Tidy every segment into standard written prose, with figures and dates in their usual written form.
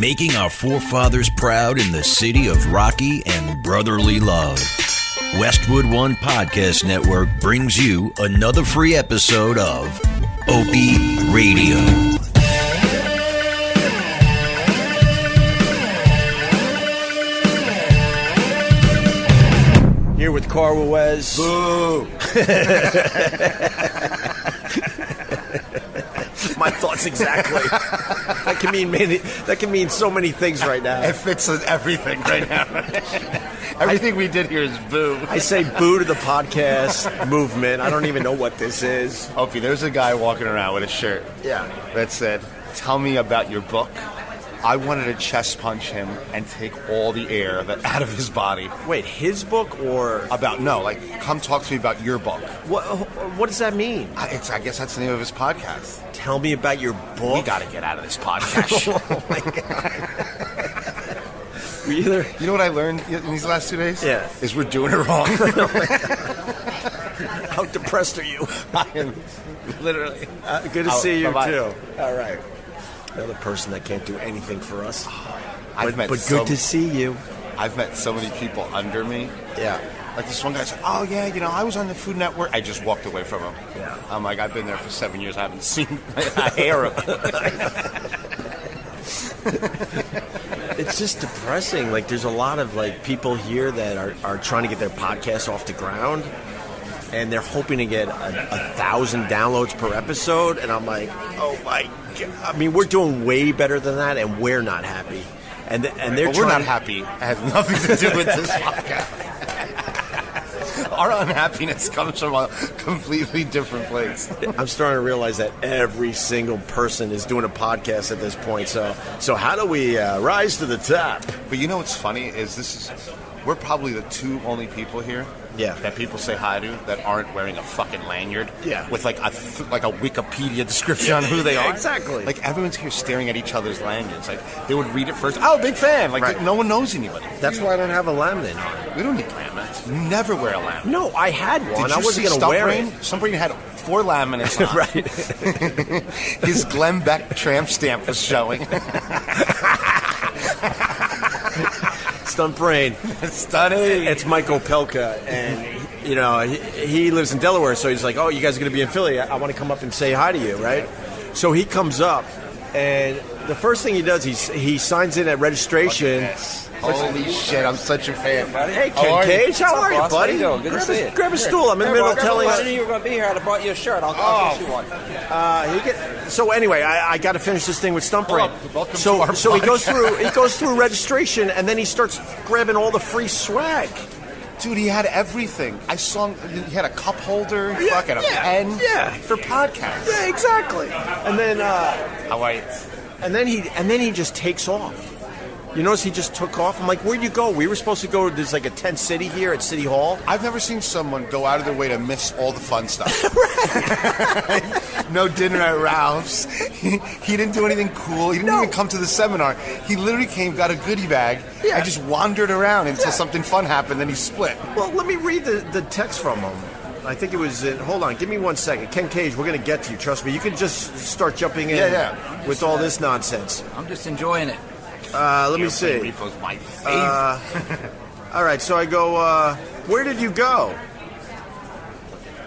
making our forefathers proud in the city of Rocky and brotherly love. Westwood One Podcast Network brings you another free episode of Opie Radio. Here with Carl Wes. Boo! My thoughts exactly. That can mean so many things right now. It fits with everything right now. Everything we did here is boo. I say boo to the podcast movement. I don't even know what this is. Opie, there's a guy walking around with a shirt. Yeah. That said, "Tell me about your book." I wanted to chest punch him and take all the air out of his body. Wait, his book or come talk to me about your book. What does that mean? I guess that's the name of his podcast. Tell me about your book. We got to get out of this podcast. Oh my god. You know what I learned in these last 2 days? Yeah. Is we're doing it wrong. How depressed are you? I am literally. Good to see you bye-bye. too. All right. Another person that can't do anything for us. But good to see you. I've met so many people under me. Yeah. Like this one guy said, "Oh yeah, I was on the Food Network." I just walked away from him. Yeah. I'm like, I've been there for 7 years. I haven't seen a hair of it. It's just depressing. Like, there's a lot of people here that are trying to get their podcast off the ground, and they're hoping to get 1,000 downloads per episode. And I'm like, oh my god! I mean, we're doing way better than that, and we're not happy. And we're not happy. It has nothing to do with this podcast. Our unhappiness comes from a completely different place. I'm starting to realize that every single person is doing a podcast at this point. So how do we rise to the top? But you know what's funny is we're probably the two only people here. Yeah. That people say hi to that aren't wearing a fucking lanyard. Yeah. With a Wikipedia description on who they are. Exactly. Like everyone's here staring at each other's lanyards. Like they would read it first. Oh, big fan. Like right. No one knows anybody. That's why I don't have a laminate on. We don't need laminates. You never wear a laminate. No, I had one. Did I wasn't going to wear it. Somebody had 4 laminates on. Right. His Glenn Beck tramp stamp was showing. Stunt brain. Stunning. It's Michael Pelka, and he lives in Delaware, so he's like, "Oh, you guys are going to be in Philly. I want to come up and say hi to you, right?" So he comes up, and the first thing he does, he signs in at registration. Holy shit, I'm such a fan. Hey, Ken Cage, how are you, buddy? How you doing? Good to see you. Grab a stool. I'm in the middle of telling I knew you were going to be here. I'd have brought you a shirt. I'll get you one. So anyway, I got to finish this thing with Stump Brain. Welcome to So our he goes through registration, and then he starts grabbing all the free swag. Dude, he had everything. I saw him. He had a cup holder, fucking a pen, for podcasts. Yeah, exactly. And then How are you? and then he just takes off. You notice he just took off? I'm like, where'd you go? We were supposed to go, there's like a tent city here at City Hall. I've never seen someone go out of their way to miss all the fun stuff. No dinner at Ralph's. He didn't do anything cool. He didn't even come to the seminar. He literally came, got a goodie bag, and just wandered around until something fun happened, then he split. Well, let me read the text from him. I think it was hold on, give me 1 second. Ken Cage, we're going to get to you. Trust me. You can just start jumping in with all this nonsense. I'm just enjoying it. Let me see. Airplane Repo's my favorite. All right, so I go, where did you go?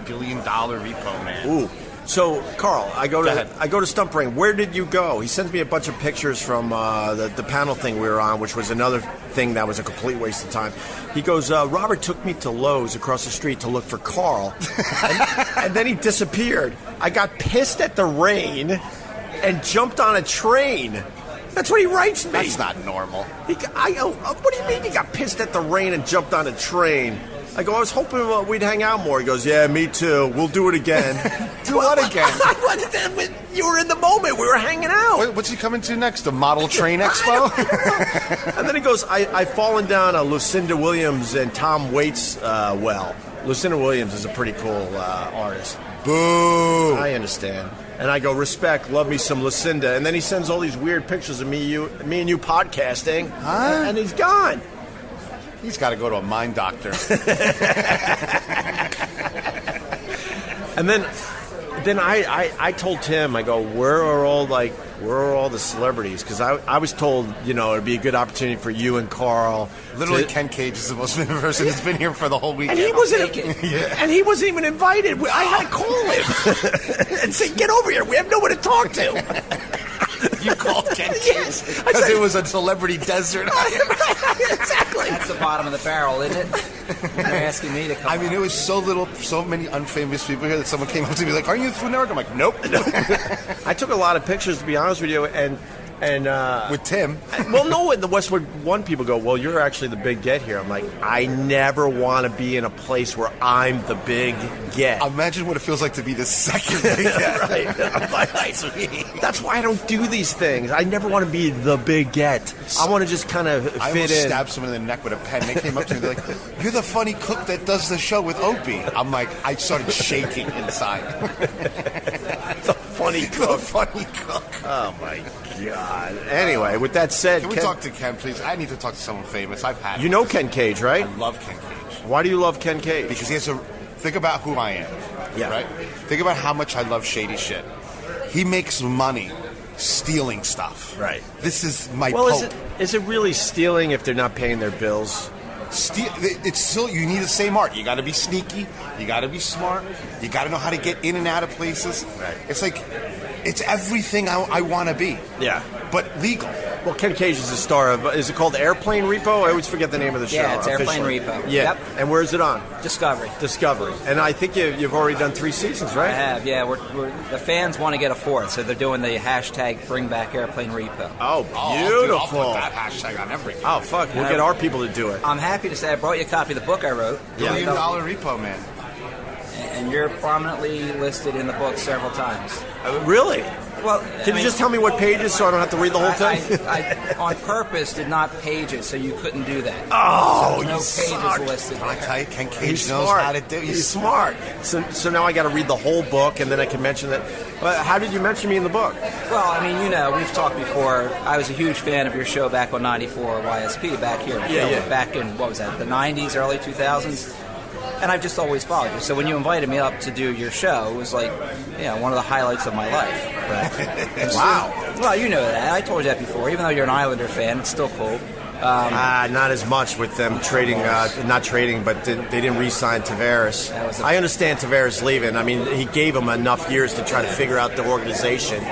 Billion Dollar Repo Man. Ooh. So, Carl, I go to Stump Brain. Where did you go? He sends me a bunch of pictures from the panel thing we were on, which was another thing that was a complete waste of time. He goes, Robert took me to Lowe's across the street to look for Carl, and then he disappeared. I got pissed at the rain and jumped on a train. That's what he writes me. That's not normal. What do you mean you got pissed at the rain and jumped on a train? I go, I was hoping we'd hang out more. He goes, yeah, me too. We'll do it again. Do what again? You were in the moment. We were hanging out. What's he coming to next? The Model Train Expo? And then he goes, I've fallen down a Lucinda Williams and Tom Waits well. Lucinda Williams is a pretty cool artist. Boo. I understand. And I go, respect, love me some Lucinda. And then he sends all these weird pictures of me and you podcasting. Huh? And he's gone. He's got to go to a mind doctor. And then then I told Tim, I go, where are all the celebrities? Because I was told, it'd be a good opportunity for you and Carl. Literally, Ken Cage is the most famous person who's been here for the whole weekend. And he wasn't even invited. I had to call him and say, get over here. We have no one to talk to. You called Ken Cage because it was a celebrity desert. Exactly. That's the bottom of the barrel, isn't it? They're asking me to come. I mean, it was so many unfamous people here that someone came up to me like, "Aren't you the Food Network?" I'm like, "Nope." I took a lot of pictures, to be honest with you, and with Tim. Well, no, the Westwood One people go, well, you're actually the big get here. I'm like, I never want to be in a place where I'm the big get. Imagine what it feels like to be the second big get. Right. That's why I don't do these things. I never want to be the big get. I want to just kind of fit in. I almost stabbed someone in the neck with a pen. They came up to me, they're like, "You're the funny cook that does the show with Opie." I'm like, I started shaking inside. The funny cook. Funny cook. Oh, my God. Anyway, with that said... Can we talk to Ken, please? I need to talk to someone famous. I've had You know Ken Cage, right? I love Ken Cage. Why do you love Ken Cage? Because he has a... Think about who I am. Yeah. Right? Think about how much I love shady shit. He makes money stealing stuff. Right. This is my Well, Pope. is it really stealing if they're not paying their bills? It's still, you need the same art. You got to be sneaky. You got to be smart. You got to know how to get in and out of places. Right. It's like, it's everything I want to be. Yeah. But legal. Well, Ken Cage is the star of, is it called Airplane Repo? I always forget the name of the show. Yeah, it's Airplane officially. Repo. Yeah. Yep. And where is it on? Discovery. And I think you've already done 3 seasons, right? I have, yeah. We're the fans want to get a 4th, so they're doing the hashtag Bring Back Airplane Repo. Oh, I'll beautiful. put that hashtag on everything. Oh, fuck. We'll get our people to do it. I'm happy to say I brought you a copy of the book I wrote. Billion Dollar Repo Man. And you're prominently listed in the book several times. Really? Well, Can you just tell me what pages so I don't have to read the whole thing? I on purpose did not page it, so you couldn't do that. Oh, so no you pages suck. listed. Can I tell you, Ken Cage He's knows smart. how to do it. He's smart. So now I got to read the whole book, and then I can mention that. But how did you mention me in the book? Well, I mean, we've talked before. I was a huge fan of your show back on 94 YSP back here. Yeah. Back in, what was that, the 90s, early 2000s? And I've just always followed you. So when you invited me up to do your show, it was like, one of the highlights of my life. Wow. Well, you know that. I told you that before. Even though you're an Islander fan, it's still cool. Not as much with them trading, not trading, but they didn't re-sign Tavares. I understand Tavares leaving. I mean, he gave him enough years to try to figure out the organization.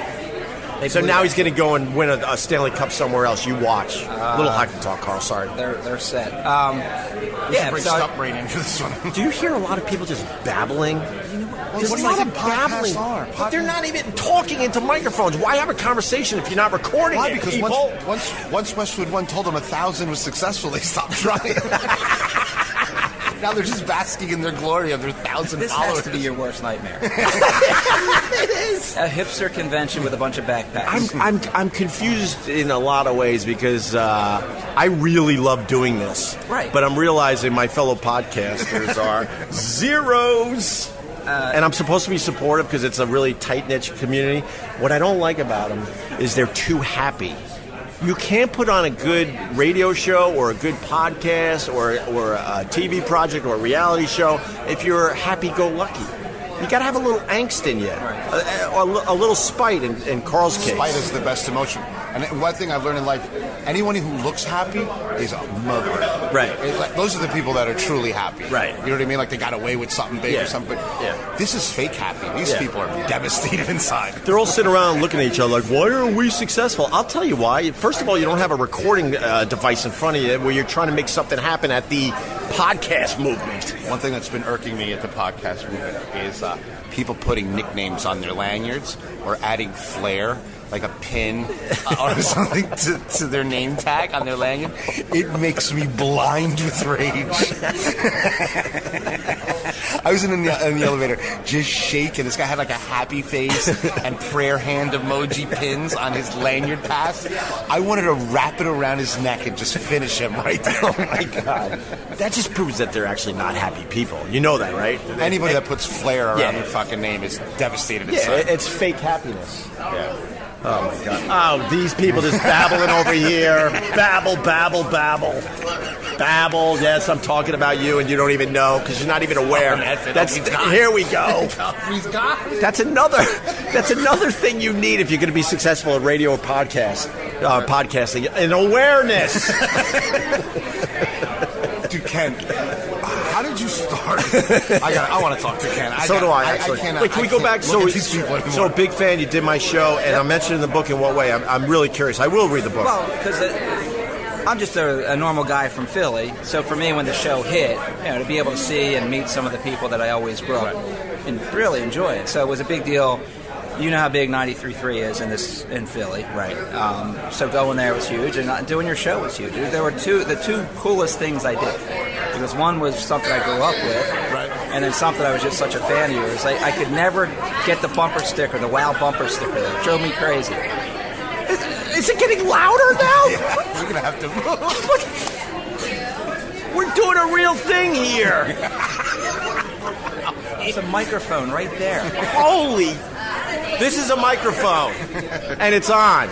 So now he's going to go and win a Stanley Cup somewhere else. You watch. Little hockey talk, Carl. Sorry. They're set. Bring Stump Brain in for this one. Do you hear a lot of people just babbling? There's what a do you lot think of babbling. podcasts are? But they're not even talking into microphones. Why have a conversation if you're not recording Why? it? Because people? once Westwood One told them 1,000 was successful, they stopped trying. Now they're just basking in their glory of their 1,000 This followers. has to be your worst nightmare. It is. A hipster convention with a bunch of backpacks. I'm confused in a lot of ways because I really love doing this. Right. But I'm realizing my fellow podcasters are zeros. And I'm supposed to be supportive because it's a really tight-knit community. What I don't like about them is they're too happy. You can't put on a good radio show or a good podcast or a TV project or a reality show if you're happy-go-lucky. You got to have a little angst in you, a little spite in Carl's case. Spite is the best emotion. And one thing I've learned in life, anyone who looks happy is a murderer. Right. Those are the people that are truly happy. Right. You know what I mean? Like they got away with something big or something. But this is fake happy. These people are devastated inside. They're all sitting around looking at each other like, why aren't we successful? I'll tell you why. First of all, you don't have a recording device in front of you where you're trying to make something happen at the podcast movement. One thing that's been irking me at the podcast movement is people putting nicknames on their lanyards or adding flair, like a pin or something to their name tag on their lanyard. It makes me blind with rage. I was in the elevator just shaking. This guy had like a happy face and prayer hand emoji pins on his lanyard pass. I wanted to wrap it around his neck and just finish him right there. Oh my God. That just proves that they're actually not happy people. You know that, right? Anybody that puts flair around their fucking name is devastated inside. It's fake happiness. Yeah. Oh, my God. Oh, these people just babbling over here. Babble, babble, babble. Babble. Yes, I'm talking about you, and you don't even know because you're not even aware. Here we go. That's another thing you need if you're going to be successful at radio or podcasting. An awareness. Dude, Ken, how did you start? I want to talk to Ken. So do I, actually. Wait, can we go back? So a big fan, you did my show, and I'm mentioning the book in what way? I'm really curious. I will read the book. Well, because I'm just a normal guy from Philly, so for me, when the show hit, to be able to see and meet some of the people that I always grew up and really enjoy it. So it was a big deal. You know how big 93.3 is in Philly, right? So going there was huge, and doing your show was huge. There were the two coolest things I did. Because one was something I grew up with, right, and then something I was just such a fan of yours. I could never get the bumper sticker, the WOW bumper sticker. That drove me crazy. Is it getting louder now? Yeah, we're gonna have to move. We're doing a real thing here. It's a microphone right there. Holy. This is a microphone, and it's on.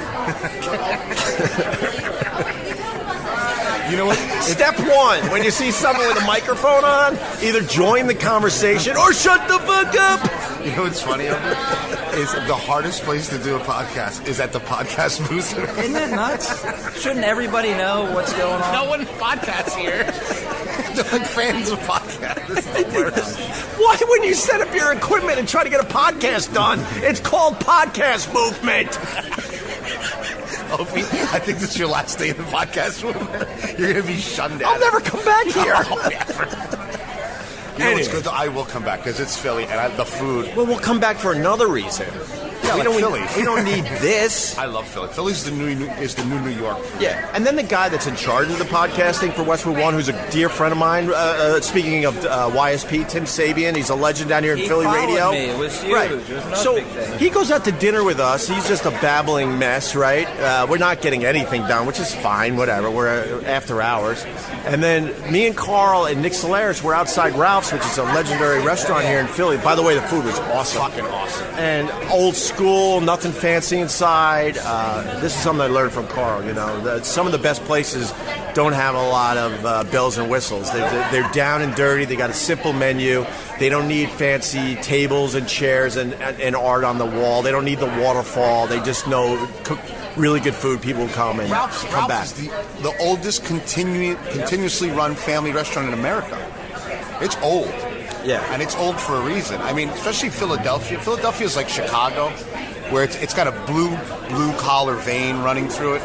You know what? Step one, when you see someone with a microphone on, either join the conversation or shut the fuck up. You know what's funny? Is the hardest place to do a podcast is at the podcast booth. Isn't that nuts? Shouldn't everybody know what's going on? No one podcasts here. They're like fans of podcasts. Why wouldn't you set up your equipment and try to get a podcast done? It's called podcast movement. Opie, I think this is your last day in the podcast movement. You're going to be shunned out. I'll never come back here. You know what's good? I will come back because it's Philly and the food. Well, we'll come back for another reason. Yeah, we don't need this. I love Philly. Philly's the new New York. Yeah, and then the guy that's in charge of the podcasting for Westwood One, who's a dear friend of mine. Speaking of YSP, Tim Sabian, he's a legend down here in Philly radio. Me. It was huge. Right. It was So big thing. he goes out to dinner with us. He's just a babbling mess, right? We're not getting anything done, which is fine. Whatever. We're after hours, and then me and Carl and Nick Solaris were outside Ralph's, which is a legendary restaurant here in Philly. By the way, the food was awesome. Fucking awesome. And old school, nothing fancy inside. This is something I learned from Carl. Some of the best places don't have a lot of bells and whistles. They're down and dirty. They got a simple menu. They don't need fancy tables and chairs and art on the wall. They don't need the waterfall. They just know cook really good food. People come and come back. Ralph's is the oldest continuously run family restaurant in America. It's old. Yeah. And it's old for a reason. I mean, especially Philadelphia. Philadelphia is like Chicago, where it's got a blue collar vein running through it.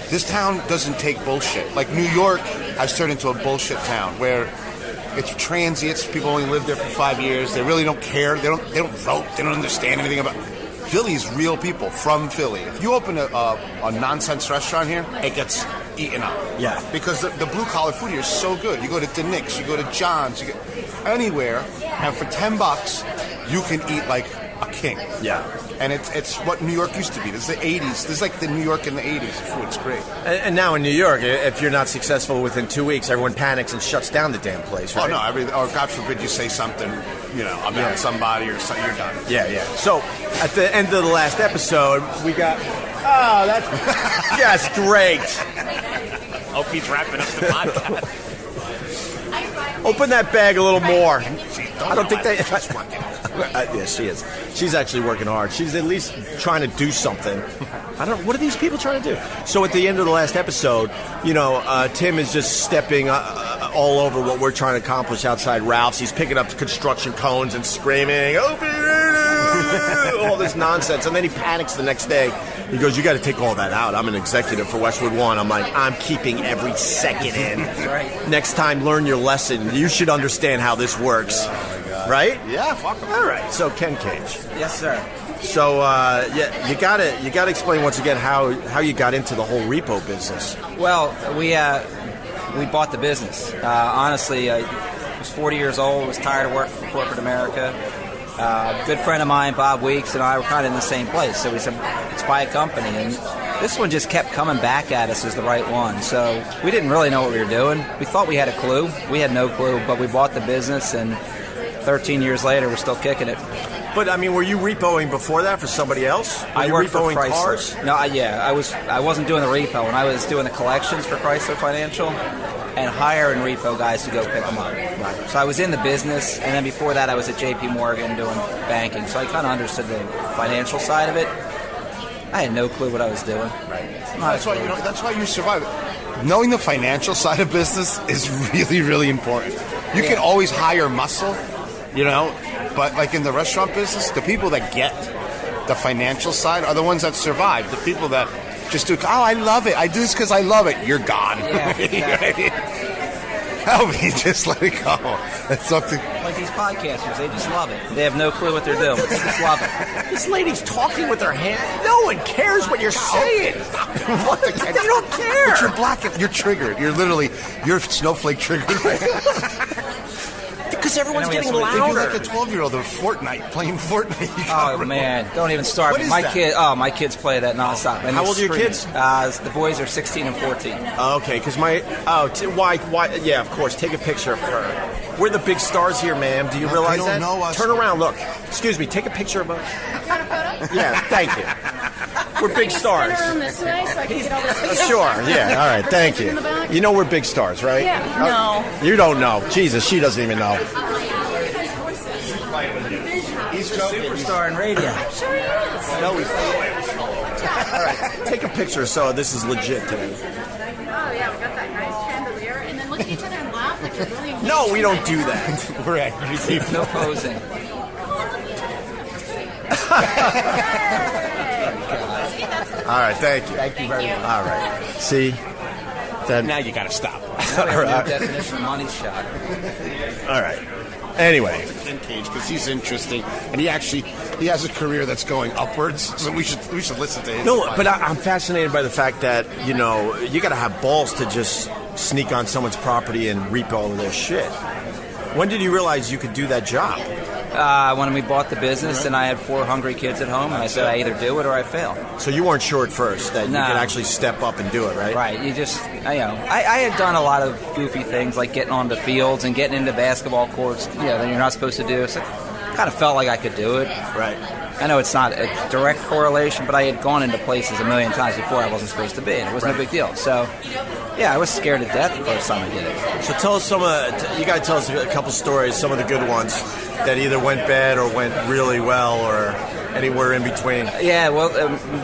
This town doesn't take bullshit. Like New York has turned into a bullshit town where it's transients. People only live there for 5 years. They really don't care. They don't vote. They don't understand anything about. Philly's real people from Philly. If you open a nonsense restaurant here, it gets eaten up. Yeah. Because the blue collar food here is so good. You go to Nick's, you go to John's, you go anywhere, and for $10 you can eat like a king. Yeah. And it's what New York used to be. This is the 80s. This is like the New York in the 80s. The food's great. And now in New York, if you're not successful within 2 weeks, everyone panics and shuts down the damn place, right? Oh, no. Or God forbid you say something, about somebody or something, you're done. Yeah. So at the end of the last episode, we got... Oh, that's just great. Hope he's wrapping up the podcast. Open that bag a little more. I don't think she's working. Yes, she is. She's actually working hard. She's at least trying to do something. I don't know. What are these people trying to do? So at the end of the last episode, Tim is just stepping all over what we're trying to accomplish outside Ralph's. He's picking up construction cones and screaming, all this nonsense. And then he panics the next day. He goes, you got to take all that out. I'm an executive for Westwood One. I'm like, I'm keeping every second in. That's right. Next time, learn your lesson. You should understand how this works. Oh, my God. Right? Yeah, fuck him. All right. So, Ken Cage. Yes, sir. So, you gotta explain once again how you got into the whole repo business. Well, we bought the business. Honestly, I was 40 years old, was tired of working for corporate America. A good friend of mine, Bob Weeks, and I were kind of in the same place. So we said, let's buy a company. And this one just kept coming back at us as the right one. So we didn't really know what we were doing. We thought we had a clue. We had no clue, but we bought the business, and 13 years later, we're still kicking it. But I mean, were you repoing before that for somebody else? Were I you worked for repoing Chrysler. cars? No, I wasn't doing the repo. When I was doing the collections for Chrysler Financial and hiring repo guys to go pick them up. Right. So I was in the business, and then before that I was at J.P. Morgan doing banking. So I kind of understood the financial side of it. I had no clue what I was doing. Right. That's why you survive. Knowing the financial side of business is really, really important. You can always hire muscle, but like in the restaurant business, the people that get the financial side are the ones that survive. The people that just do, I love it. I do this because I love it. You're gone. Yeah, exactly. Help me, just let it go. That's something. Like these podcasters, they just love it. They have no clue what they're doing. They just love it. This lady's talking with her hand. No one cares what you're saying. What they don't care. But you're black. You're triggered. You're snowflake triggered. Because everyone's getting You're louder. like a 12-year-old of Fortnite, playing Fortnite. Oh man, don't even start. What is my that? My kids play that nonstop. And How they're old are your screaming. kids? The boys are 16 and 14. Okay, because why? Yeah, of course. Take a picture of her. We're the big stars here, ma'am. Do you realize don't that? know us. Turn around. Look. Excuse me. Take a picture of us. Yeah, thank you. We're big stars. Spin around this way so I can get all this pictures. Sure. Yeah. All right. Thank In you. the back? You know we're big stars, right? Yeah. No. You don't know. Jesus, she doesn't even know. He's joking. Superstar in radio. I'm sure he is. No, he's All right. Take a picture so this is legit today. Oh, yeah, we got that nice chandelier. And then look at each other and laugh like you're really engaged. No, we don't do that. We're angry people. No posing. All right. Thank you. Thank you very much. All right. See? That, Now you got to stop. Now we have a new definition of money shot. all right. Anyway. In Cage because he's interesting and he has a career that's going upwards. So we should listen to him. No, but I'm fascinated by the fact that, you got to have balls to just sneak on someone's property and repo their shit. When did you realize you could do that job? When we bought the business, and I had 4 hungry kids at home, and I said I either do it or I fail. So you weren't sure at first that you No. could actually step up and do it, right? Right. You just, I had done a lot of goofy things like getting on the fields and getting into basketball courts, that you're not supposed to do. So I kind of felt like I could do it. Right. I know it's not a direct correlation, but I had gone into places a million times before I wasn't supposed to be, and it was no big deal. So, yeah, I was scared to death the first time I did it. So tell us you got to tell us a couple stories, some of the good ones that either went bad or went really well or anywhere in between. Yeah, well,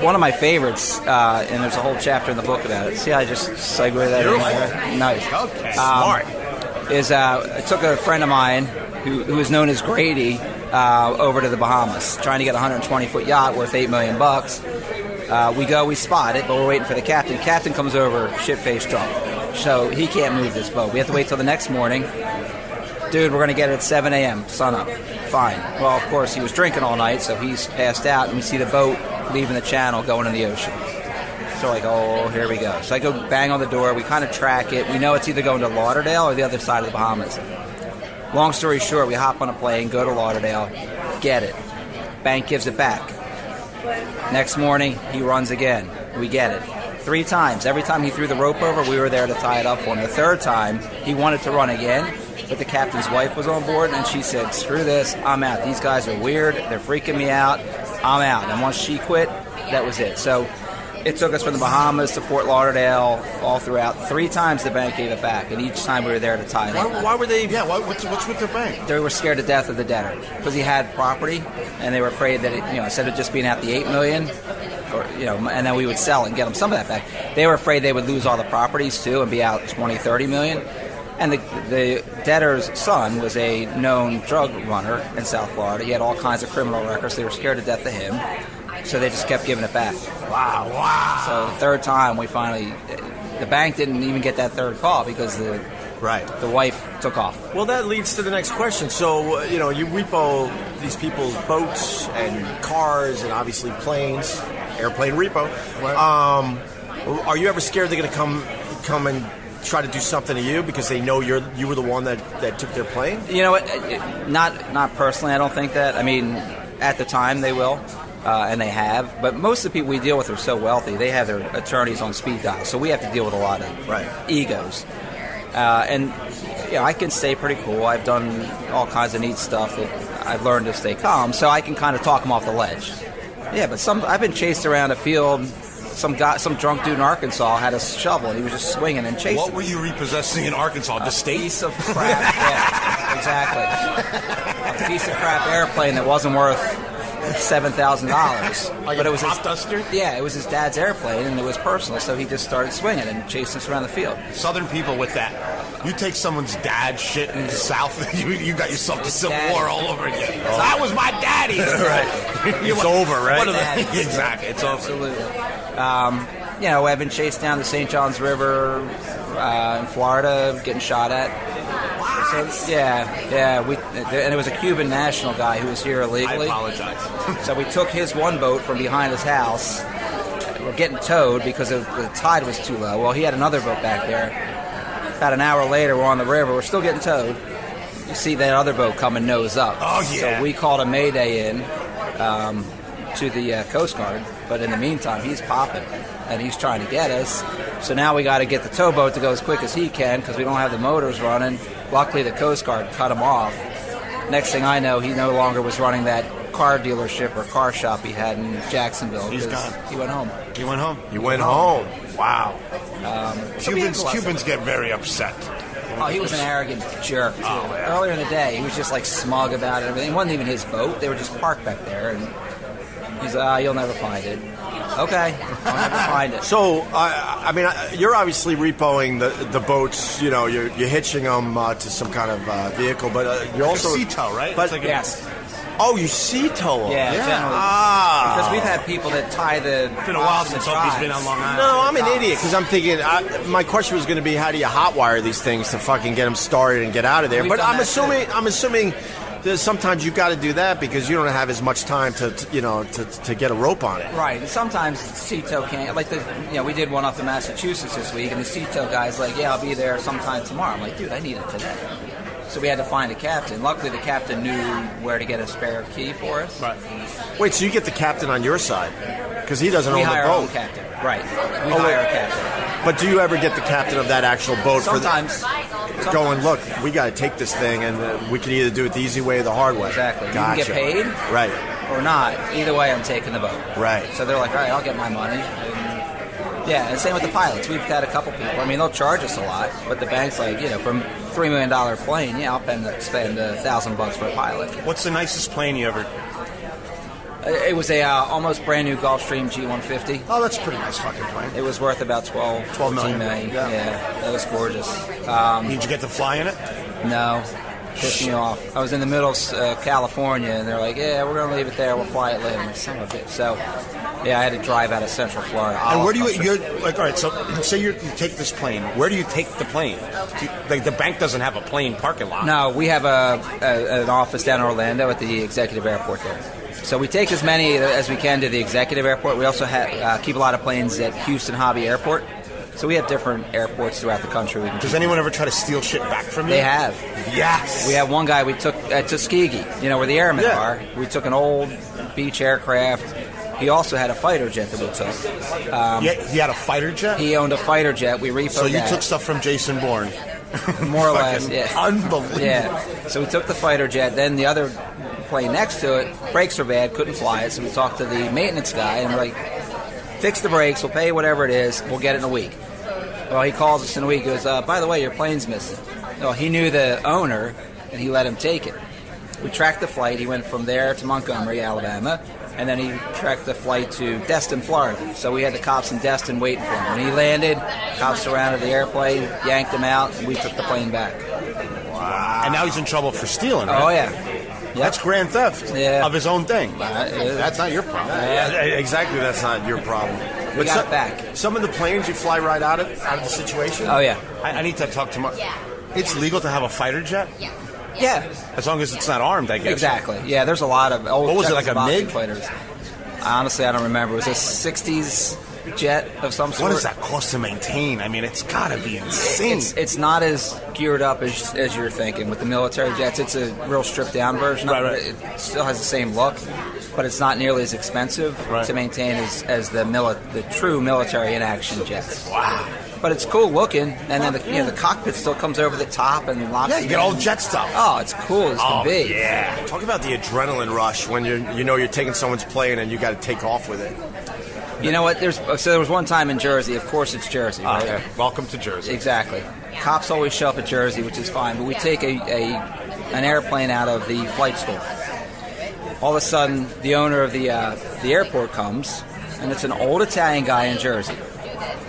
one of my favorites, and there's a whole chapter in the book about it. See how I just segue that in there? Nice. Okay. Smart. I took a friend of mine who was known as Grady over to the Bahamas, trying to get a 120-foot yacht worth $8 million. We spot it, but we're waiting for the captain. Captain comes over shit-faced drunk, so he can't move this boat. We have to wait till the next morning. Dude, we're going to get it at 7 a.m., sun up. Fine. Well, of course, he was drinking all night, so he's passed out, and we see the boat leaving the channel going in the ocean. So oh, here we go. So I go bang on the door. We kind of track it. We know it's either going to Lauderdale or the other side of the Bahamas. Long story short, we hop on a plane, go to Lauderdale, get it. Bank gives it back. Next morning, he runs again. We get it. 3 times. Every time he threw the rope over, we were there to tie it up for him. The 3rd time, he wanted to run again, but the captain's wife was on board, and she said, screw this, I'm out. These guys are weird. They're freaking me out. I'm out. And once she quit, that was it. So it took us from the Bahamas to Fort Lauderdale, all throughout. 3 times the bank gave it back, and each time we were there to tie it up. Why were they? Yeah, what's with the bank? They were scared to death of the debtor because he had property, and they were afraid that instead of just being out the $8 million, and then we would sell and get them some of that back. They were afraid they would lose all the properties too and be out $20-30 million. And the debtor's son was a known drug runner in South Florida. He had all kinds of criminal records. They were scared to death of him, so they just kept giving it back. Wow. So the 3rd time, we finally, the bank didn't even get that 3rd call because the wife took off. Well, that leads to the next question. So, you repo these people's boats and cars and obviously planes, airplane repo. Right. Are you ever scared they're going to come and try to do something to you because they know you were the one that took their plane? You know what? Not personally, I don't think that. I mean, at the time they will, and they have. But most of the people we deal with are so wealthy, they have their attorneys on speed dial. So we have to deal with a lot of egos. And I can stay pretty cool. I've done all kinds of neat stuff that I've learned to stay calm, so I can kind of talk him off the ledge. Yeah, but I've been chased around a field. Some drunk dude in Arkansas had a shovel, and he was just swinging and chasing. What were you repossessing in Arkansas? The state? A piece of crap. Yeah, exactly. A piece of crap airplane that wasn't worth $7,000. Like but a it was prop duster? Yeah, it was his dad's airplane, and it was personal, so he just started swinging and chasing us around the field. Southern people with that. You take someone's dad's shit in the South, you got yourself the Civil War all over again. Oh. That was my daddy's. Right. It's over, right? Exactly. It's over. Absolutely. I've been chased down the St. Johns River in Florida, getting shot at. So, and it was a Cuban national guy who was here illegally. I apologize. So we took his one boat from behind his house. We're getting towed because the tide was too low. Well, he had another boat back there. About an hour later, we're on the river. We're still getting towed. You see that other boat coming nose up. Oh, yeah. So we called a mayday in to the Coast Guard. But in the meantime, he's popping, and he's trying to get us. So now we got to get the towboat to go as quick as he can because we don't have the motors running. Luckily, the Coast Guard cut him off. Next thing I know, he no longer was running that car dealership or car shop he had in Jacksonville. He's gone. He went home. He went home? He went home. Wow. Cubans get very upset. Oh, he was an arrogant jerk, too. Oh, yeah. Earlier in the day, he was just, smug about it and everything. It wasn't even his boat. They were just parked back there, and he's like, you'll never find it. Okay, I'll never find it. So, you're obviously repoing the boats. You're hitching them to some kind of vehicle, but you're also sea tow, right? But yes. Oh, you sea tow them? Yeah, generally. Because we've had people that tie the. It's been a while since Opie's been on Long Island. No, I'm an idiot because I'm thinking. My question was going to be, how do you hotwire these things to fucking get them started and get out of there? But I'm assuming. Sometimes you got to do that because you don't have as much time to get a rope on it. Right. And sometimes sea tow can't. We did one up in Massachusetts this week, and the sea tow guy's like, "Yeah, I'll be there sometime tomorrow." I'm like, "Dude, I need it today." So we had to find a captain. Luckily, the captain knew where to get a spare key for us. Right. Wait, so you get the captain on your side because he doesn't own the boat. We hire our own captain. Right. We hire a captain. But do you ever get the captain of that actual boat? Sometimes. Going, look, we got to take this thing, and we can either do it the easy way or the hard way. Exactly. Gotcha. You can get paid, right, or not. Either way, I'm taking the boat. Right. So they're like, all right, I'll get my money. And same with the pilots. We've had a couple people. They'll charge us a lot, but the bank's like, from $3 million plane, I'll spend $1,000 for a pilot. What's the nicest plane you ever? It was a almost brand new Gulfstream G150. Oh, that's a pretty nice fucking plane. It was worth about $12 million. Yeah, that was gorgeous. Did you get to fly in it? No. Pissed me off. I was in the middle of California, and they're like, "Yeah, we're going to leave it there. We'll fly it later." I'm like, son of a bitch. So, I had to drive out of Central Florida. And where do you're like, all right, so say you take this plane. Where do you take the plane? The bank doesn't have a plane parking lot. No, we have an office down in Orlando at the executive airport there. So we take as many as we can to the executive airport. We also keep a lot of planes at Houston Hobby Airport. So we have different airports throughout the country. Does anyone ever try to steal shit back from you? They have. Yes. We had one guy we took at Tuskegee, where the airmen are. We took an old beach aircraft. He also had a fighter jet that we took. He had a fighter jet? He owned a fighter jet. We repoed So you took stuff from Jason Bourne. More or less, yeah. Unbelievable. Yeah. So we took the fighter jet. Then the other plane next to it, brakes were bad, couldn't fly it. So we talked to the maintenance guy, and we're like, fix the brakes, we'll pay you whatever it is, we'll get it in a week. Well, he calls us in a week, goes, by the way, your plane's missing. Well, he knew the owner, and he let him take it. We tracked the flight. He went from there to Montgomery, Alabama, and then he tracked the flight to Destin, Florida. So we had the cops in Destin waiting for him. When he landed, cops surrounded the airplane, yanked him out, and we took the plane back. Wow. And now he's in trouble for stealing, right? Oh, yeah. Yep. That's grand theft of his own thing. That's not your problem. Exactly, that's not your problem. We got it back. Some of the planes you fly right out of the situation? Oh, yeah. I need to talk to Mark. Yeah. It's legal to have a fighter jet? Yeah. As long as it's not armed, I guess. Exactly. Yeah, there's a lot of old What was it, like a MiG? fighters. Honestly, I don't remember. It was a 60s jet of some sort. What does that cost to maintain? I mean, it's got to be insane. It's not as geared up as you're thinking with the military jets. It's a real stripped down version of it. It still has the same look, but it's not nearly as expensive to maintain as the true military in action jets. Wow. But it's cool looking, and then the cockpit still comes over the top and locks. Yeah, you get all jet stuff. Oh, it's cool as can be. Yeah. Talk about the adrenaline rush when you're taking someone's plane and you got to take off with it. You know what? There was one time in Jersey. Of course, it's Jersey, right? Okay. Welcome to Jersey. Exactly. Cops always show up at Jersey, which is fine. But we take an airplane out of the flight school. All of a sudden, the owner of the airport comes, and it's an old Italian guy in Jersey.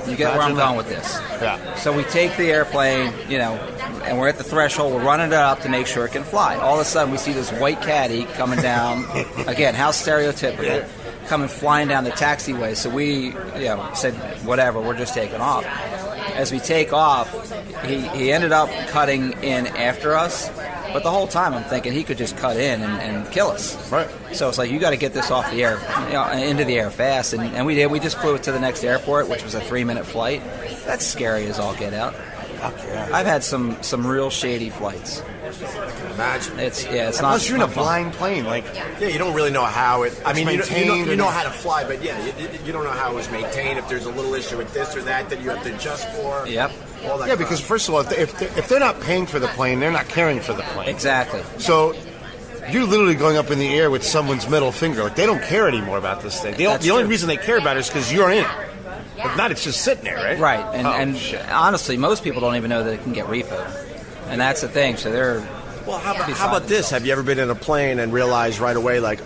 You get where I'm going with this. Yeah. So we take the airplane, and we're at the threshold. We're running it up to make sure it can fly. All of a sudden, we see this white caddy coming down. Again, how stereotypical. Yeah. Coming flying down the taxiway. So we, said, whatever, we're just taking off. As we take off, he ended up cutting in after us. But the whole time I'm thinking he could just cut in and kill us. Right. So it's like, you got to get this off the air, into the air fast. And we did. We just flew it to the next airport, which was a 3-minute flight. That's scary as all get out. Yeah. I've had some real shady flights. Imagine. It's not. Plus, you're in a not fun. blind plane. Like, Yeah, you don't really know how it. I mean, maintained you know how to fly, but you don't know how it was maintained. If there's a little issue with this or that you have to adjust for. Yep. All that yeah, because first of all, if they're not paying for the plane, they're not caring for the plane. Exactly. So you're literally going up in the air with someone's middle finger. Like, they don't care anymore about this thing. The only reason they care about it is because you're in it. If not, it's just sitting there, right? Right. And honestly, most people don't even know that it can get repoed. And that's the thing. So they're. Well, how about this? Have you ever been in a plane and realized right away, like,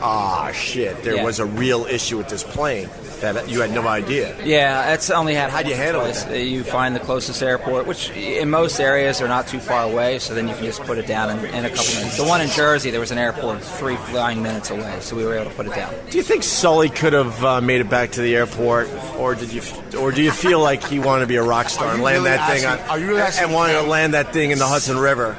shit, there was a real issue with this plane that you had no idea? Yeah, it's only had. How'd you handle twice. it? You find the closest airport, which in most areas are not too far away, so then you can just put it down in a couple minutes. The one in Jersey, there was an airport 3 flying minutes away, so we were able to put it down. Do you think Sully could have made it back to the airport, or do you feel like he wanted to be a rock star and land that thing and wanted to land that thing in the Hudson River?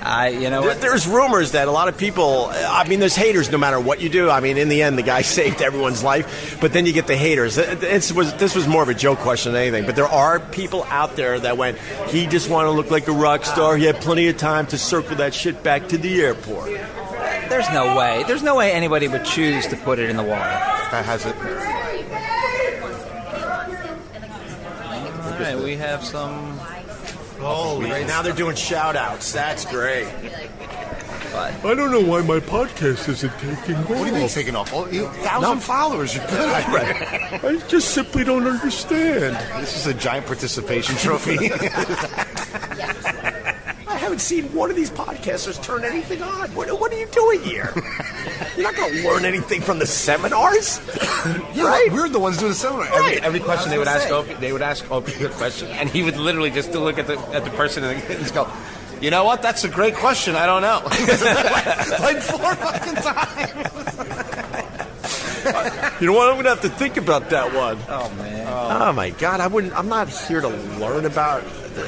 There's rumors that a lot of people, I mean, there's haters no matter what you do. I mean, in the end, the guy saved everyone's life, but then you get the haters. This was more of a joke question than anything, but there are people out there that went, he just wanted to look like a rock star. He had plenty of time to circle that shit back to the airport. There's no way. There's no way anybody would choose to put it in the water. That has it. All right, we have some. Holy, now they're doing shout-outs. That's great. But I don't know why my podcast isn't taking off. What do you mean taking off? 1,000 followers. You're good. I just simply don't understand. This is a giant participation trophy. I haven't seen one of these podcasters turn anything on. What are you doing here? You're not going to learn anything from the seminars, right? We're the ones doing the seminar. Right. Every question they would ask Opie a question, and he would literally just look at the person and just go, "You know what? That's a great question. I don't know." Like 4 fucking times. You know what? I'm going to have to think about that one. oh man, Oh my God! I'm not here to learn about.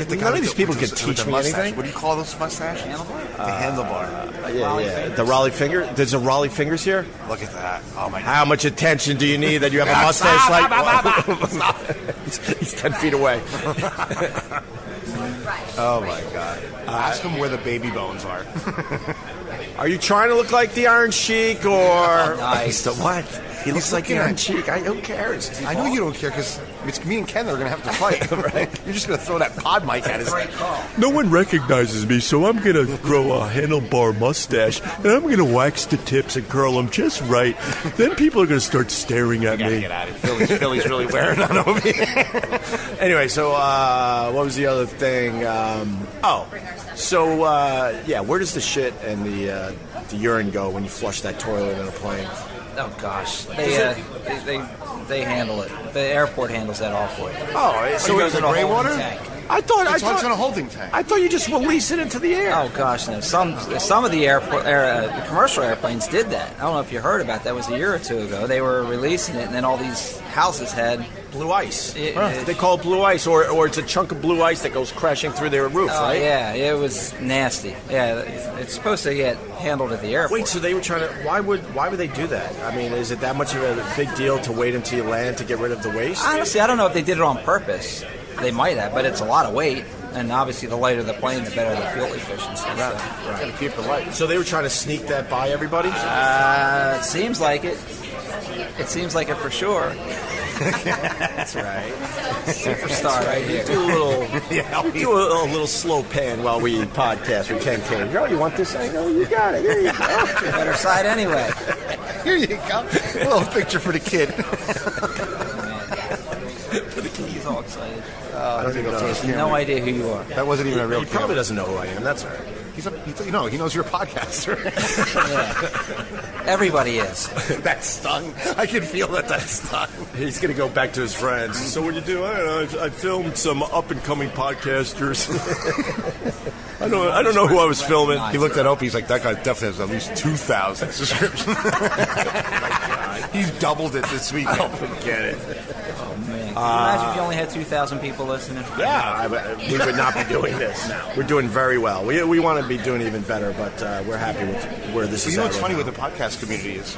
None of these people can teach me anything. What do you call those mustaches? handlebar. The handlebar. Yeah. The Raleigh finger. There's a Raleigh fingers here. Look at that. Oh my God. How much attention do you need that you have a mustache like? He's 10 feet away. Oh my God! Ask him where the baby bones are. Are you trying to look like the Iron Sheik or Nice. what? He looks like the Iron Sheik. Who cares? I know you don't care because it's me and Ken that are going to have to fight. Right? You're just going to throw that pod mic at his head. No one recognizes me, so I'm going to grow a handlebar mustache, and I'm going to wax the tips and curl them just right. Then people are going to start staring at Gotta me. get out of here. Philly's really wearing on Opie. Anyway, so what was the other thing? Where does the shit and the urine go when you flush that toilet in a plane? Oh gosh, they handle it. The airport handles that all for you. Oh, so It goes it's in a gray holding water? tank. I thought It's on a holding tank. I thought you just release it into the air. Oh gosh, no. Some of the commercial airplanes did that. I don't know if you heard about that. It was a year or two ago. They were releasing it, and then all these houses had blue ice. They call it blue ice, or it's a chunk of blue ice that goes crashing through their roof, right? Yeah, it was nasty. Yeah, it's supposed to get handled at the airport. Wait, so they were trying to? Why would they do that? I mean, is it that much of a big deal to wait until you land to get rid of the waste? Honestly, I don't know if they did it on purpose. They might have, but it's a lot of weight, and obviously the lighter the plane, the better the fuel efficiency. Right. Got to keep it light. So they were trying to sneak that by everybody? It seems like it. It seems like it for sure. That's right. Superstar right here. Do a little slow pan while we podcast with Ken Kane. Oh, you want this thing? Oh, you got it. Here you go. Better side anyway. Here you go. A little picture for the kid. He's all excited. I don't even know. No idea who you are. That wasn't even a real He probably doesn't know who I am. That's all right. He knows you're a podcaster. Yeah. Everybody is. That stung. I can feel that stung. He's going to go back to his friends. So what do you do? I don't know. I filmed some up-and-coming podcasters. I don't know who I was filming. He looked at Opie. He's like, that guy definitely has at least 2,000 subscriptions. He's doubled it this week. Don't forget it. Oh, man. Can you imagine if you only had 2,000 people listening? Yeah, we would not be doing this now. We're doing very well. We want to be doing even better, but we're happy with where this is You know at what's right funny now. with the podcast community is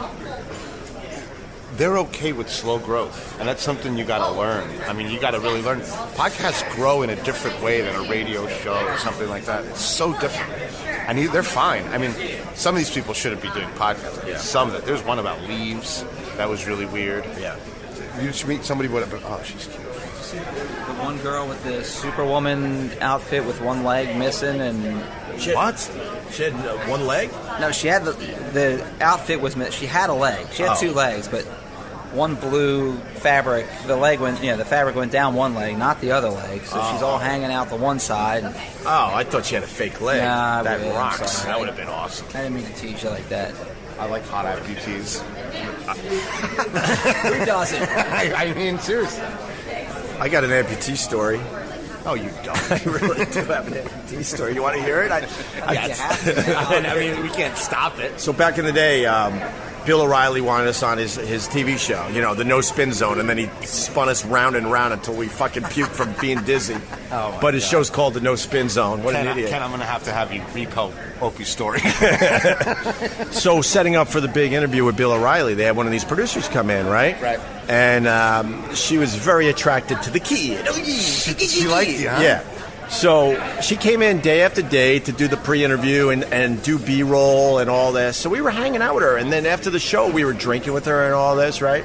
they're okay with slow growth, and that's something you got to learn. I mean, you got to really learn. Podcasts grow in a different way than a radio show or something like that. It's so different, and they're fine. I mean, some of these people shouldn't be doing podcasts. Yeah. Some of that. There's one about leaves that was really weird. Yeah. You should meet somebody with she's cute. The one girl with the Superwoman outfit with one leg missing, and What? She had one leg? no, she had the outfit was she had a leg. She had two legs, but one blue fabric. The fabric went down one leg, not the other leg. So she's all hanging out the one side. Oh, I thought she had a fake leg. Nah, that really, I'm rocks. sorry. That would have been awesome. I didn't mean to tease you like that. I like hot amputees. Who doesn't? I mean, seriously. I got an amputee story. Oh, you don't. I really do have an amputee story. You want to hear it? I mean, we can't stop it. So back in the day, Bill O'Reilly wanted us on his TV show, the No Spin Zone, and then he spun us round and round until we fucking puked from being dizzy. But his show's called the No Spin Zone. What an idiot. Ken, I'm going to have you repo Opie's story. So setting up for the big interview with Bill O'Reilly, they had one of these producers come in, right? Right. And she was very attracted to the kid. She liked you, huh? Yeah. So she came in day after day to do the pre-interview and do B-roll and all this. So we were hanging out with her. And then after the show, we were drinking with her and all this, right?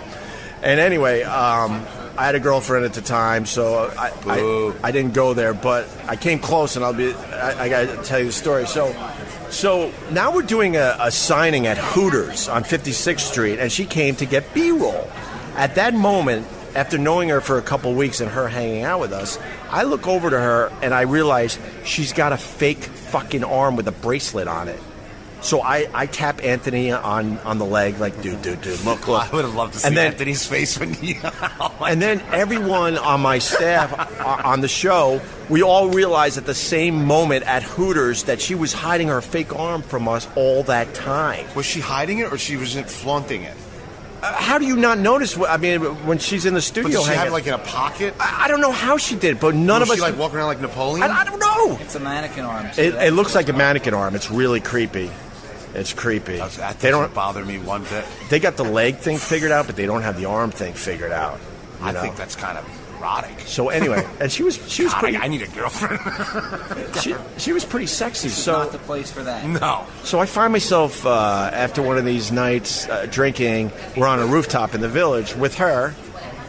And anyway, I had a girlfriend at the time, so I didn't go there. But I came close, and I got to tell you the story. So now we're doing a signing at Hooters on 56th Street, and she came to get B-roll. At that moment, after knowing her for a couple weeks and her hanging out with us, I look over to her and I realize she's got a fake fucking arm with a bracelet on it. So I tap Anthony on the leg, like, dude, look. I would have loved to see Anthony's face when you... And then everyone on my staff on the show, we all realized at the same moment at Hooters that she was hiding her fake arm from us all that time. Was she hiding it or she was flaunting it? How do you not notice? When she's in the studio, But did she hanging, have it like in a pocket? I don't know how she did, but none of us. Was she like walking around like Napoleon? I don't know. It's a mannequin arm. It looks like a mannequin arm. It's really creepy. It's creepy. That doesn't bother me one bit. They got the leg thing figured out, but they don't have the arm thing figured out. I think that's kind of erotic. So anyway, and she was pretty. I need a girlfriend. she was pretty sexy. This is So not the place for that. No. So I find myself after one of these nights drinking. We're on a rooftop in the Village with her,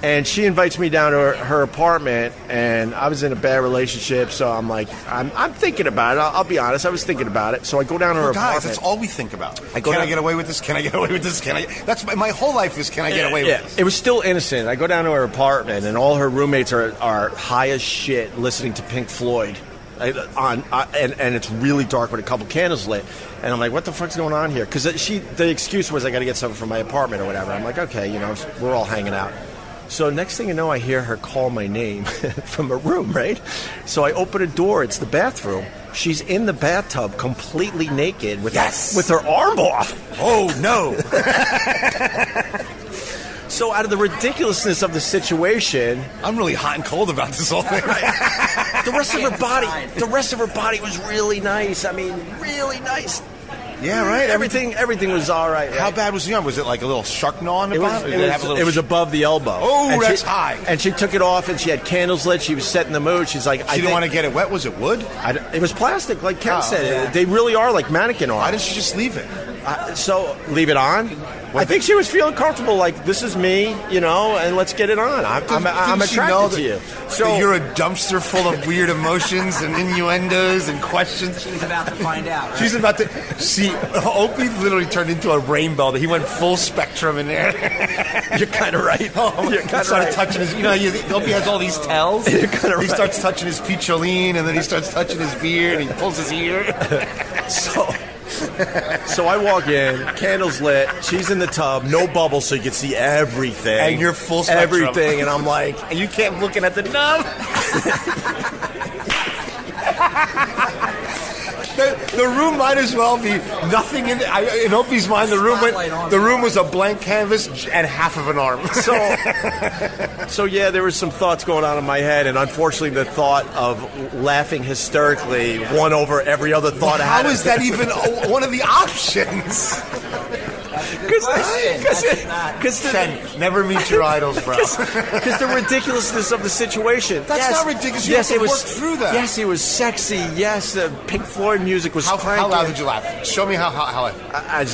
and she invites me down to her apartment. And I was in a bad relationship, so I'm like, I'm thinking about it. I'll be honest, I was thinking about it. So I go down to her Guys, apartment. that's all we think about. I Can I get away with this? Can I get away with this? That's my whole life is can I get away with this? It was still innocent. I go down to her apartment, and all her roommates are high as shit listening to Pink Floyd. And it's really dark with a couple candles lit, and I'm like, what the fuck's going on here? Because the excuse was I got to get something from my apartment or whatever. I'm like, okay, we're all hanging out. So next thing you know, I hear her call my name from her room, right? So I open a door. It's the bathroom. She's in the bathtub, completely naked, with her arm off. Oh, no. So out of the ridiculousness of the situation, I'm really hot and cold about this whole thing. the rest of her body was really nice. I mean, really nice. Yeah, right. Everything was all right. How bad was the arm? Was it like a little shark gnaw on the bottom? It was above the elbow. Oh, and that's high. And she took it off, and she had candles lit. She was setting the mood. She's like, she didn't want to get it wet. Was it wood? It was plastic, like Ken said. Yeah. They really are like mannequin arms. Why didn't she just leave it? So leave it on. I think she was feeling comfortable, like, this is me, and let's get it on. I'm attracted to you. So you're a dumpster full of weird emotions and innuendos and questions. She's about to find out. Right? She's about to see. Opie literally turned into a rainbow. He went full spectrum in there. You're kind of right. You're kind of started touching his. Opie has all these tells. You're kind of right. He starts touching his picholine, and then he starts touching his beard, and he pulls his ear. So I walk in, candles lit, she's in the tub, no bubbles so you can see everything. And you're full spectrum. Everything, and I'm like... And you kept looking at the nub. The room might as well be nothing in Opie's mind. The room was a blank canvas and half of an arm. So yeah, there was some thoughts going on in my head, and unfortunately, the thought of laughing hysterically won over every other thought I had. How is that even one of the options? Because never meet your idols, bro. Because the ridiculousness of the situation. That's not ridiculous. You have to work through that. Yes, it was sexy. Yes, the Pink Floyd music was cranky. How loud did you laugh? Show me how. I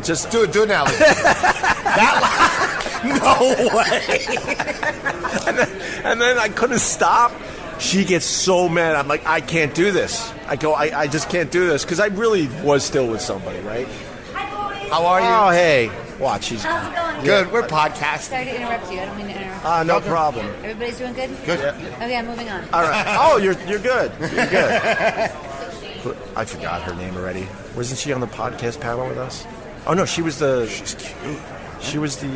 just do it now. That loud? No way. and then I couldn't stop. She gets so mad. I'm like, I can't do this. I just can't do this because I really was still with somebody, right? How are you? Oh, hey. Watch, she's how's it going? Good. We're podcasting. Sorry to interrupt you. I don't mean to interrupt. No problem. Everybody's doing good? Good. Yeah. Okay, I'm moving on. All right. Oh, you're good. You're good. I forgot her name already. Wasn't she on the podcast panel with us? Oh no, she was the. She's cute. She was the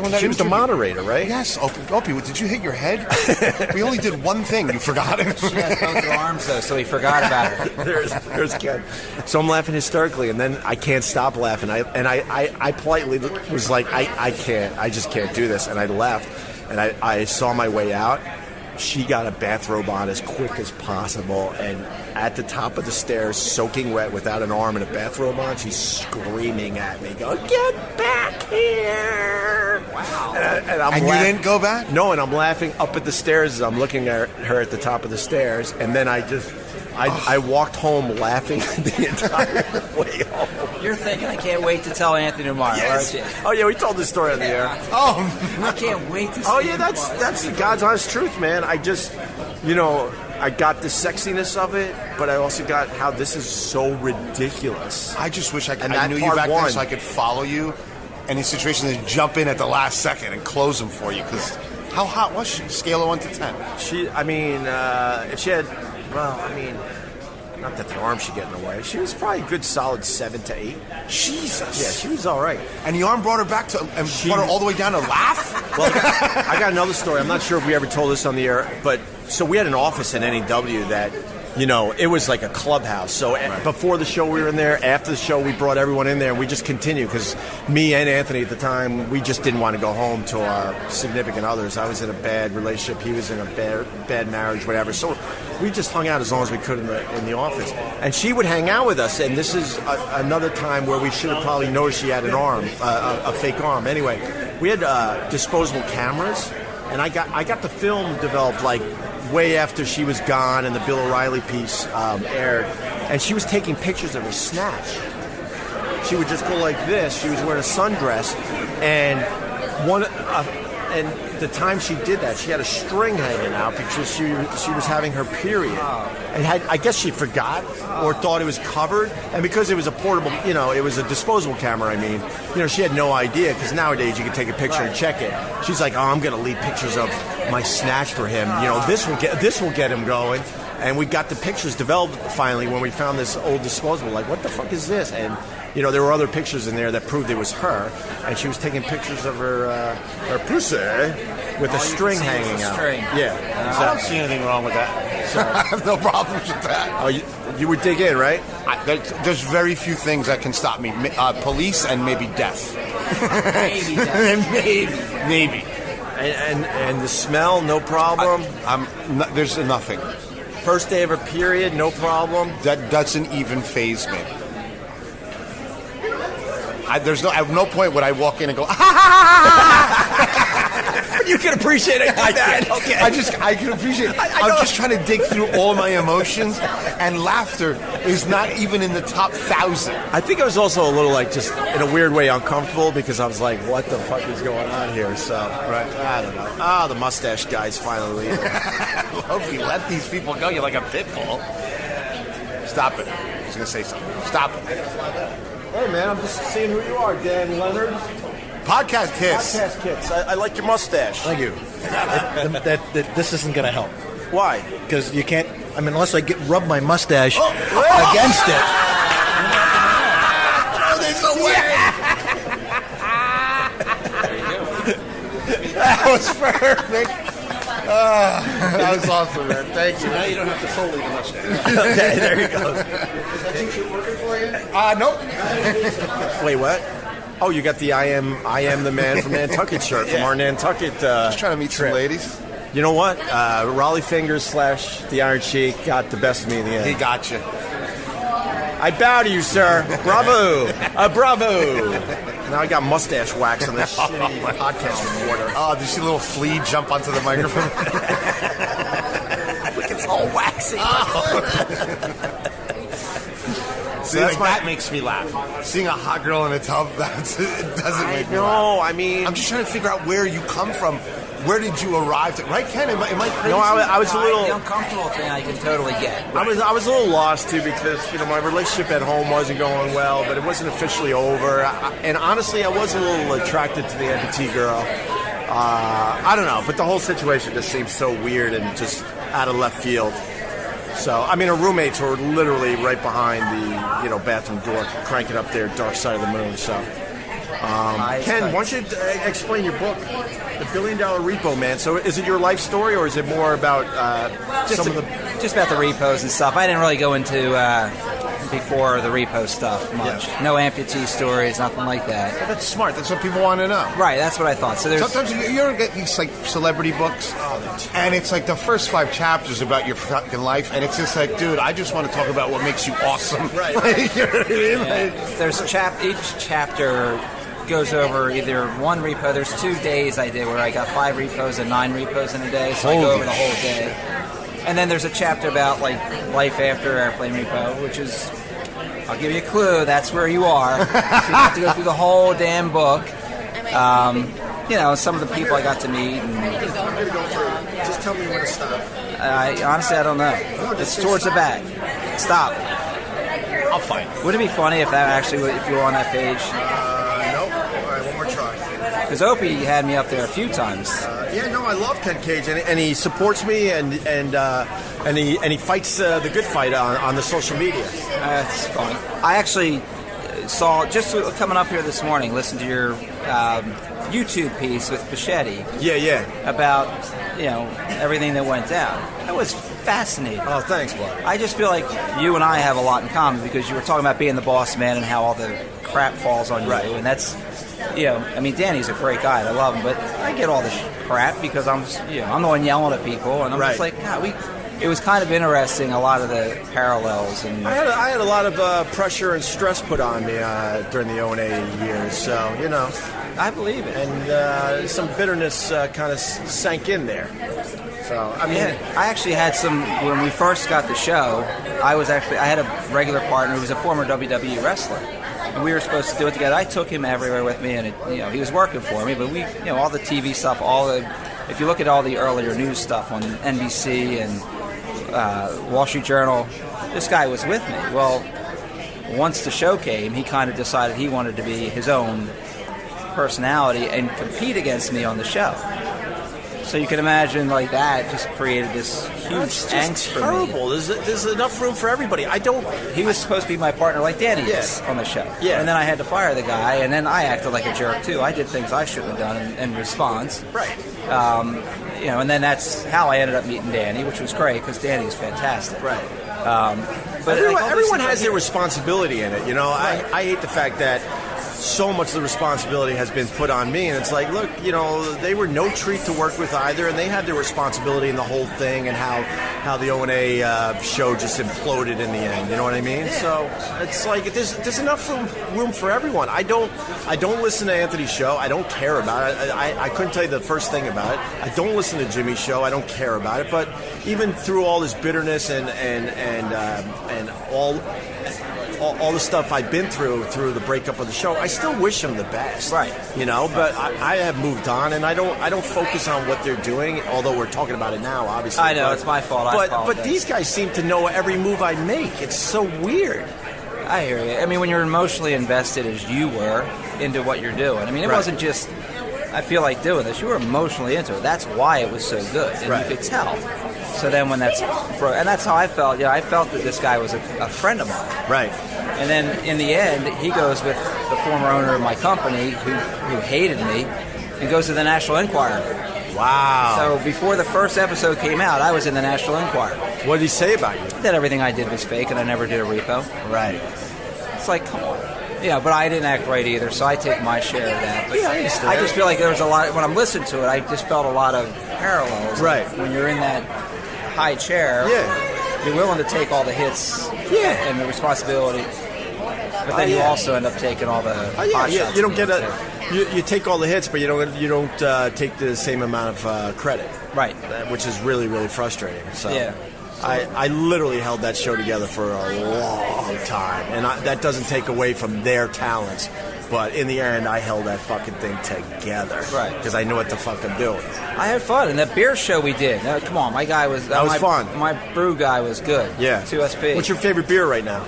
one that. She was the moderator, right? Yes. Opie, did you hit your head? We only did one thing. You forgot it. She has both her arms though, so he forgot about her. There's Ken. So I'm laughing hysterically, and then I can't stop laughing. I politely was like, I can't. I just can't do this, and I left, and I saw my way out. She got a bathrobe on as quick as possible, and at the top of the stairs, soaking wet without an arm and a bathrobe on, she's screaming at me, going, "Get back here!" Wow. And you didn't go back? No, and I'm laughing up at the stairs as I'm looking at her at the top of the stairs, and then I walked home laughing the entire way home. You're thinking, I can't wait to tell Anthony tomorrow, yes. aren't you? Oh, yeah, we told this story on the air. Oh, I can't wait to see Oh, yeah, that's the God's honest truth, man. I just, I got the sexiness of it, but I also got how this is so ridiculous. I just wish I knew you back then so I could follow you in these situations and jump in at the last second and close them for you, because how hot was she? Scale of 1 to 10. If she had... Well, not that the arm should get in the way. She was probably a good solid 7 to 8. Jesus. Yeah, she was all right. And the arm brought her back brought her all the way down to laugh? Well, I got another story. I'm not sure if we ever told this on the air, but so we had an office in NEW that, it was like a clubhouse. So before the show we were in there. After the show we brought everyone in there, and we just continued because me and Anthony at the time, we just didn't want to go home to our significant others. I was in a bad relationship. He was in a bad marriage, whatever. So we just hung out as long as we could in the office. And she would hang out with us, and this is another time where we should have probably noticed she had an arm, a fake arm. Anyway, we had disposable cameras, and I got the film developed like way after she was gone and the Bill O'Reilly piece aired, and she was taking pictures of her snatch. She would just go like this. She was wearing a sundress, and the time she did that, she had a string hanging out because she was having her period, and I guess she forgot or thought it was covered, and because it was a portable, it was a disposable camera. She had no idea, because nowadays you can take a picture and check it. She's like, "Oh, I'm going to leave pictures of my snatch for him. This will get him going." And we got the pictures developed finally when we found this old disposable. Like, what the fuck is this? And there were other pictures in there that proved it was her, and she was taking pictures of her pussy with a string hanging out. Yeah, I don't see anything wrong with that. So, I have no problems with that. Oh, you would dig in, right? There's very few things that can stop me. Police and maybe death. Maybe death. Maybe. And the smell, no problem. There's nothing. First day of a period, no problem. That doesn't even faze me. At no point would I walk in and go, You can appreciate it. that. Okay. I can appreciate it. I'm just trying to dig through all my emotions, and laughter is not even in the top 1,000. I think I was also a little, like, just in a weird way uncomfortable because I was like, what the fuck is going on here? So, right, I don't know. The mustache guy's finally leaving. Opie, let these people go. You're like a pit bull. Stop it. I was going to say something. Stop it. Hey, man, I'm just seeing who you are, Dan Leonard. Podcast Kiss. Podcast Kids. I like your mustache. Thank you. This isn't going to help. Why? Because you can't, unless I rub my mustache against it. Oh, there's a way. That was perfect. That was awesome, man. Thank you. Now you don't have to Foley the mustache. Okay, there you go. Is that t-shirt working for you? Nope. Wait, what? Oh, you got the I am the man from Nantucket shirt from our Nantucket Just trying to meet some ladies. You know what? Raleigh Fingers / the Iron Sheik got the best of me in the end. He got you. I bow to you, sir. Bravo. Bravo. Now I got mustache wax on this shitty podcast recorder. Oh, did you see a little flea jump onto the microphone? Look, it's all waxy. See, that makes me laugh. Seeing a hot girl in a tub, it doesn't make me laugh. I mean, I'm just trying to figure out where you come from. Where did you arrive to? Right, Ken? Am I crazy? No, I was a little... The uncomfortable thing I can totally get. I was a little lost, too, because, my relationship at home wasn't going well, but it wasn't officially over. And honestly, I was a little attracted to the amputee girl. I don't know, but the whole situation just seems so weird and just out of left field. So, her roommates were literally right behind the, bathroom door, cranking up their Dark Side of the Moon, so... Ken, why don't you explain your book, The Billion Dollar Repo Man? So is it your life story, or is it more about just about the repos and stuff? I didn't really go into before the repo stuff much. Yeah. No amputee stories, nothing like that. Well, that's smart. That's what people want to know. Right, that's what I thought. So sometimes you ever get these like celebrity books, and it's like the first 5 chapters about your fucking life, and it's just like, dude, I just want to talk about what makes you awesome. Right. You know what I mean? Yeah. There's each chapter goes over either one repo. There's 2 days I did where I got 5 repos and 9 repos in a day, so I go over the whole day. And then there's a chapter about like life after Airplane Repo, which is, I'll give you a clue, that's where you are. So you have to go through the whole damn book. Some of the people I got to meet. Just tell me when to stop. Honestly, I don't know. It's towards the back. Stop. I'll find it. Wouldn't it be funny if you were on that page? Nope. All right, one more try. Because Opie had me up there a few times. I love Ken Cage, and he supports me, and he fights the good fight on the social media. That's fun. I actually saw, just coming up here this morning, listened to your YouTube piece with Bichetti. Yeah. About, everything that went down. That was fascinating. Oh, thanks, bud. I just feel like you and I have a lot in common because you were talking about being the boss man and how all the crap falls on you. Right. And that's, Danny's a great guy. I love him. But I get all this crap because I'm the one yelling at people. And I'm just like, God, it was kind of interesting, a lot of the parallels. And I had a lot of pressure and stress put on me during the O&A years, so, I believe it. And some bitterness kind of sank in there. So, I actually had some, when we first got the show, I had a regular partner who was a former WWE wrestler. And we were supposed to do it together. I took him everywhere with me, and he was working for me. But we, all the TV stuff, if you look at all the earlier news stuff on NBC and Wall Street Journal, this guy was with me. Well, once the show came, he kind of decided he wanted to be his own personality and compete against me on the show. So you can imagine, like, that just created this huge It's angst just for me. terrible. There's enough room for everybody. He was supposed to be my partner like Danny is on the show. Yeah. And then I had to fire the guy, and then I acted like a jerk, too. I did things I shouldn't have done in response. Right. And then that's how I ended up meeting Danny, which was great, because Danny's fantastic. Right. But Everyone has their responsibility in it. I hate the fact that so much of the responsibility has been put on me, and it's like, look, they were no treat to work with either, and they had their responsibility in the whole thing, and how the O&A show just imploded in the end. You know what I mean? Yeah. So it's like there's enough room for everyone. I don't listen to Anthony's show. I don't care about it. I couldn't tell you the first thing about it. I don't listen to Jimmy's show. I don't care about it. But even through all this bitterness and all the stuff I've been through the breakup of the show, I still wish them the best. Right. But I have moved on, and I don't focus on what they're doing, although we're talking about it now, obviously. I know, it's my fault. But these guys seem to know every move I make. It's so weird. I hear you. I mean, when you're emotionally invested as you were into what you're doing, I mean, it wasn't just, I feel like doing this. You were emotionally into it. That's why it was so good, and you could tell. So then when and that's how I felt. I felt that this guy was a friend of mine. Right. And then in the end, he goes with the former owner of my company who hated me and goes to the National Enquirer. Wow. So before the first episode came out, I was in the National Enquirer. What did he say about you? That everything I did was fake and I never did a repo. Right. It's like, come on. But I didn't act right either, so I take my share of that. But I understand. I just feel like there was a lot, when I'm listening to it, I just felt a lot of parallels. Right. When you're in that high chair, you're willing to take all the hits and the responsibility. But then you also end up taking all the pot shots. You don't get you take all the hits, but you don't take the same amount of credit. Right. Which is really, really frustrating. So yeah. I literally held that show together for a long time, and that doesn't take away from their talents. But in the end, I held that fucking thing together. Right. Because I knew what the fuck I'm doing. I had fun. And that beer show we did. Come on, my guy was... That was fun. My brew guy was good. Yeah. 2SP. What's your favorite beer right now?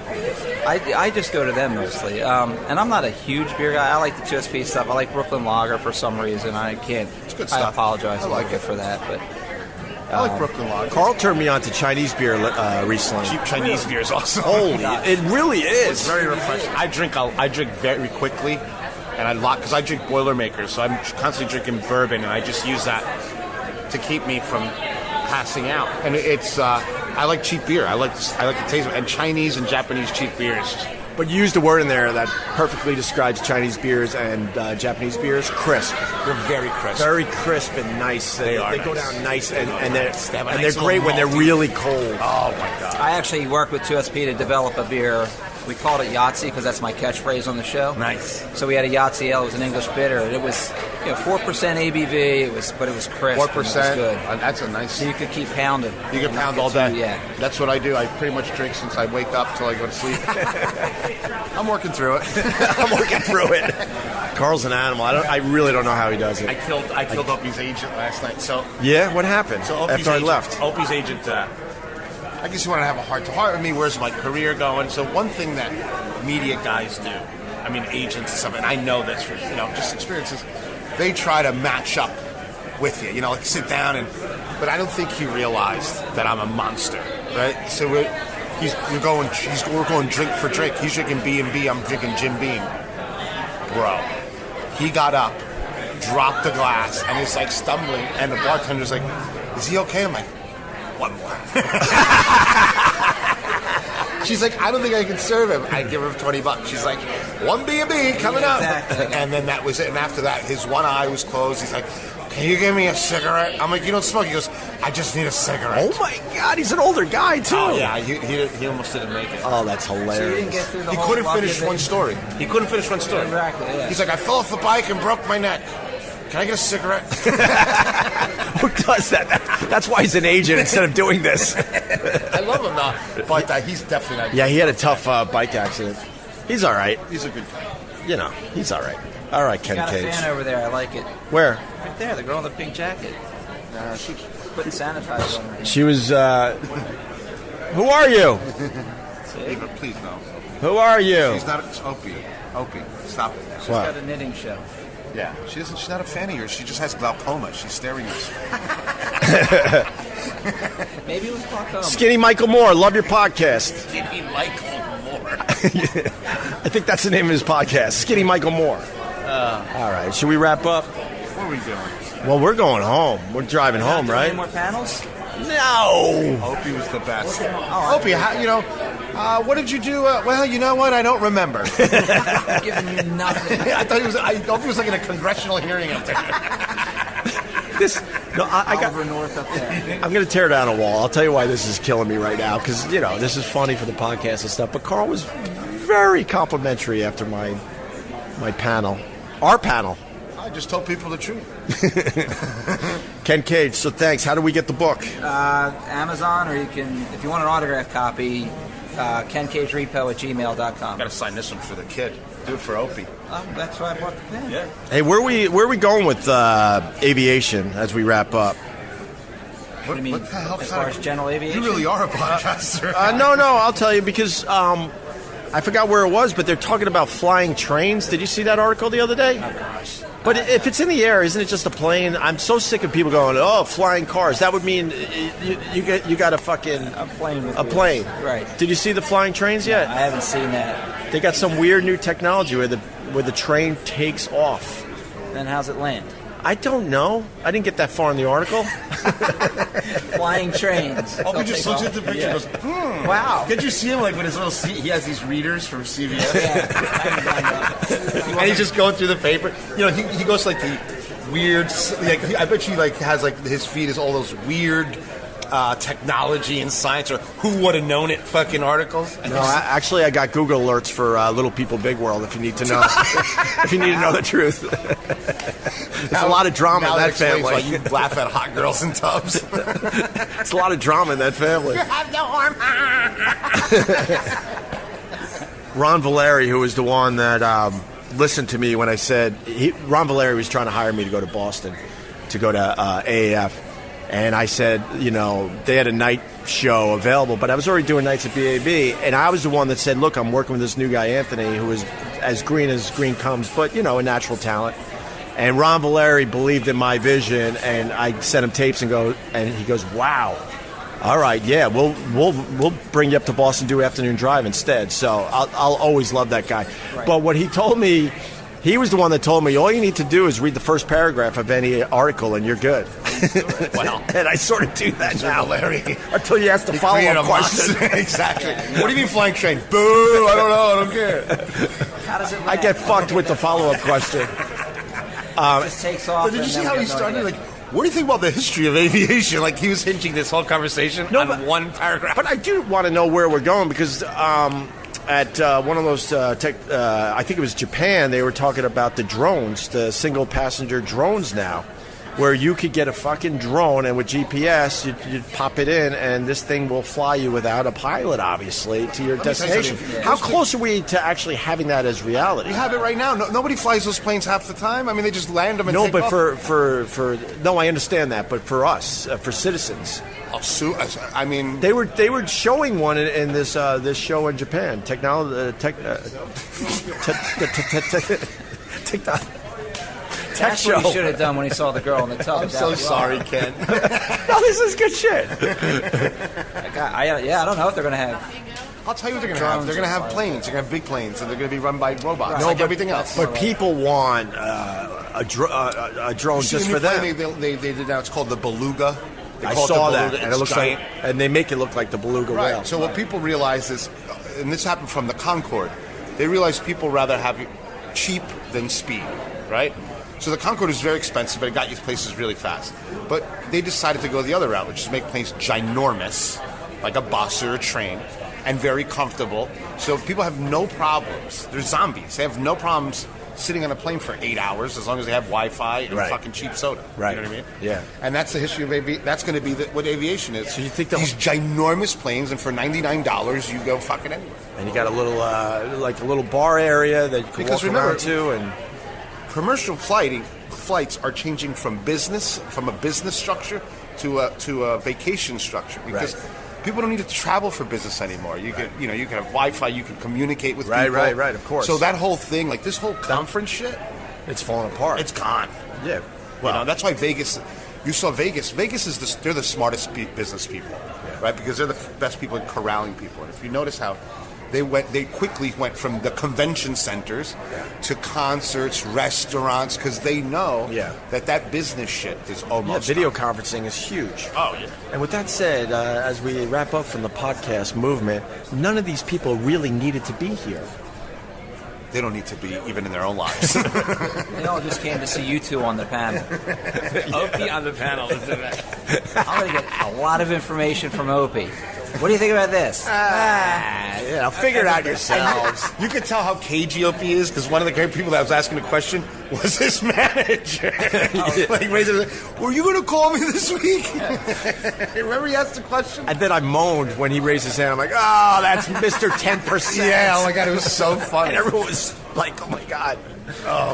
I just go to them mostly. And I'm not a huge beer guy. I like the 2SP stuff. I like Brooklyn Lager for some reason. I can't... It's good I stuff. apologize I like it for that, but... I like Brooklyn Lager. Carl turned me on to Chinese beer recently. Cheap Chinese beer is awesome. Holy, it really is. It's very refreshing. I drink very quickly, and because I drink Boilermakers, so I'm constantly drinking bourbon, and I just use that to keep me from passing out. And it's I like cheap beer. I like the taste of it. And Chinese and Japanese cheap beers. But you used a word in there that perfectly describes Chinese beers and Japanese beers. Crisp. They're very crisp. Very crisp and nice. They go down nice, and they're nice great when they're really cold. Oh, my God. I actually worked with 2SP to develop a beer. We called it Yahtzee because that's my catchphrase on the show. Nice. So we had a Yahtzee Ale. It was an English bitter. It was 4% ABV. But it was crisp. 4%. It was good. That's a nice. So you could keep pounding. You can pound all day. Yeah. That's what I do. I pretty much drink since I wake up till I go to sleep. I'm working through it. I'm working through it. Carl's an animal. I really don't know how he does it. I killed Opie's agent last night. So yeah, what happened? So after I left, Opie's agent. I guess you want to have a heart-to-heart with me. Where's my career going? So one thing that media guys do, I mean agents and stuff, and I know this from just experiences, they try to match up with you. Like sit down but I don't think he realized that I'm a monster, right? So we're going drink for drink. He's drinking B&B. I'm drinking Jim Beam, bro. He got up, dropped the glass, and he's like stumbling, and the bartender's like, "Is he okay?" I'm like, "One more." She's like, "I don't think I can serve him." I give her $20. She's like, "One B&B coming up." Exactly. And then that was it. And after that, his one eye was closed. He's like, "Can you give me a cigarette?" I'm like, "You don't smoke." He goes, "I just need a cigarette." Oh my God, he's an older guy too. Oh yeah, he almost didn't make it. Oh, that's hilarious. So you didn't get through the He whole couldn't finish one story. Exactly. Yeah. He's like, "I fell off the bike and broke my neck. Can I get a cigarette?" Who does that? That's why he's an agent instead of doing this. I love him though, but he's definitely not. Yeah, he had a tough bike accident. He's all right. He's a good guy. He's all right. All right, Ken Got a Cage. fan over there. I like it. Where? Right there, the girl in the pink jacket. She's putting sanitizer on her hand. She was. Who are you? Eva, please no. Who are you? She's not. It's Opie. Opie, stop it. She's got a knitting show. Yeah, she's not a fan of yours. She just has glaucoma. She's staring at us. Maybe it was glaucoma. Skinny Michael Moore, love your podcast. Skinny Michael Moore. I think that's the name of his podcast, Skinny Michael Moore. All right, should we wrap up? What are we doing? Well, we're going home. We're driving home, right? Any more panels? No. Opie was the best. Opie, what did you do? Well, you know what? I don't remember. I'm giving you nothing. I thought Opie was like in a congressional hearing up there. I got. Over north up there. I'm going to tear down a wall. I'll tell you why this is killing me right now, because this is funny for the podcast and stuff. But Carl was very complimentary after my panel, our panel. I just told people the truth. Ken Cage. So thanks. How do we get the book? Amazon, or you can, if you want an autographed copy, kencagerepo@gmail.com. Got to sign this one for the kid. Do it for Opie. That's why I bought the pen. Yeah. Hey, where are we going with aviation as we wrap up? What do you mean? What the hell as kind far of- as general aviation? You really are a podcaster. No, I'll tell you, because I forgot where it was, but they're talking about flying trains. Did you see that article the other day? Oh, gosh. But if it's in the air, isn't it just a plane? I'm so sick of people going, oh, flying cars. That would mean you got a fucking A plane with a plane. wheels. Right. Did you see the flying trains yet? I haven't seen that. They got some weird new technology where the train takes off. Then how's it land? I don't know. I didn't get that far in the article. Flying trains. Opie just looks at the picture and goes, Wow. Could you see him like with his little he has these readers from CVS? Yeah. And he's just going through the paper. He goes like the weird. I bet you has his feed is all those weird technology and science or who would have known it fucking articles. No, actually, I got Google alerts for Little People, Big World. If you need to know, if you need to know the truth, there's a lot of drama in that family. Why you laugh at hot girls in tubs? There's a lot of drama in that family. You have no arm. Ron Valeri, who was the one that listened to me when I said Ron Valeri was trying to hire me to go to Boston to go to AAF. And I said, they had a night show available, but I was already doing nights at BAB. And I was the one that said, look, I'm working with this new guy, Anthony, who is as green comes, but, a natural talent. And Ron Valeri believed in my vision, and I sent him tapes and he goes, wow. All right, yeah, we'll bring you up to Boston, do afternoon drive instead. So I'll always love that guy. Right. But what he told me, he was the one that told me, all you need to do is read the first paragraph of any article and you're good. Well, and I sort of do that now, Larry. Until you ask the follow-up question. Exactly. What do you mean flying train? Boo! I don't know. I don't care. How does it land? I get fucked with the follow-up question. It just takes off. But did you see how he started? Like, what do you think about the history of aviation? Like, he was hinging this whole conversation on one paragraph. But I do want to know where we're going, because at one of those I think it was Japan, they were talking about the drones, the single-passenger drones now, where you could get a fucking drone, and with GPS, you'd pop it in, and this thing will fly you without a pilot, obviously, to your destination. How close are we to actually having that as reality? We have it right now. Nobody flies those planes half the time. I mean, they just land them and no, take but off. for no, I understand that, but for us, for citizens, I mean, they were showing one in this show in Japan. Technology. That's show. what he should have done when he saw the girl in the tub. I'm so sorry, Ken. No, this is good shit. I don't know if they're going to have. I'll tell you what they're going to have. They're going to have planes. They're going to have big planes, and they're going to be run by robots, Right. like everything else. But people want a drone just for them. They did now. It's called the Beluga. I saw that, Beluga. and it looks giant. like, and they make it look like the Beluga whale. Right. So what people realize is, and this happened from the Concorde, they realized people rather have cheap than speed, right? So the Concorde is very expensive, but it got you places really fast. But they decided to go the other route, which is make planes ginormous, like a bus or a train, and very comfortable. So people have no problems. They're zombies. They have no problems sitting on a plane for 8 hours as long as they have Wi-Fi and fucking cheap soda. Right. You know what I mean? Yeah. And that's the history of aviation. That's going to be what aviation is. So you think these ginormous planes, and for $99 you go fucking anywhere. And you got a little like a little bar area that you can walk around to, and commercial flights are changing from a business structure to a vacation structure, because people don't need to travel for business anymore. You can you can have Wi-Fi, you can communicate with people. Right, of course. So that whole thing, like this whole conference shit, It's falling apart. It's gone. Yeah. Well, that's why Vegas. You saw Vegas. Vegas is they're the smartest business people, right? Because they're the best people at corralling people. And if you notice how they quickly went from the convention centers to concerts, restaurants, because they know that business shit is almost video gone. conferencing is huge. Oh yeah. And with that said, as we wrap up from the podcast movement, none of these people really needed to be here. They don't need to be even in their own lives. They all just came to see you two on the panel. Opie on the panel. I'm going to get a lot of information from Opie. What do you think about this? Figure it out yourselves. You could tell how cagey Opie is because one of the great people that was asking the question was his manager. Were you going to call me this week? Remember he asked the question? And then I moaned when he raised his hand. I'm like, oh, that's Mr. 10%. Yeah, oh my God, it was so funny. And everyone was like, oh my God.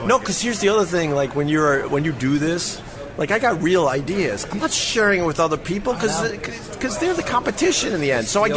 No, because here's the other thing. Like when you do this, like I got real ideas. I'm not sharing it with other people because they're the competition in the end. So I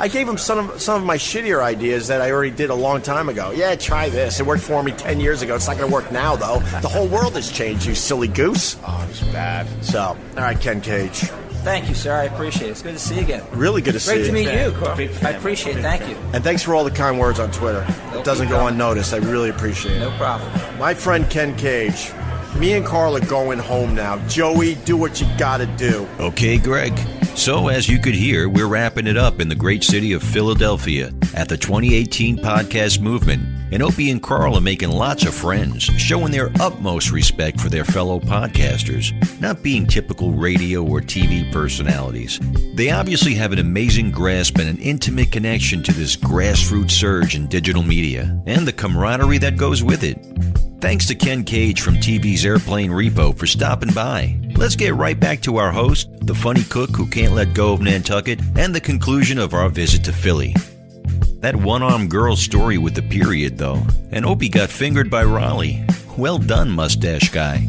gave him some of my shittier ideas that I already did a long time ago. Yeah, try this. It worked for me 10 years ago. It's not going to work now though. The whole world has changed, you silly goose. Oh, it was bad. So, all right, Ken Cage. Thank you, sir. I appreciate it. It's good to see you again. Really good to see you. Great to meet you, Carl. I appreciate it. Thank you. And thanks for all the kind words on Twitter. It doesn't go unnoticed. I really appreciate it. No problem. My friend Ken Cage. Me and Carl are going home now. Joey, do what you gotta do. Okay, Greg. So, as you could hear, we're wrapping it up in the great city of Philadelphia at the 2018 podcast movement. And Opie and Carl are making lots of friends, showing their utmost respect for their fellow podcasters, not being typical radio or TV personalities. They obviously have an amazing grasp and an intimate connection to this grassroots surge in digital media and the camaraderie that goes with it. Thanks to Ken Cage from TV's Airplane Repo for stopping by. Let's get right back to our host, the funny cook who can't let go of Nantucket, and the conclusion of our visit to Philly. That one-armed girl story with the period, though, and Opie got fingered by Raleigh. Well done, mustache guy.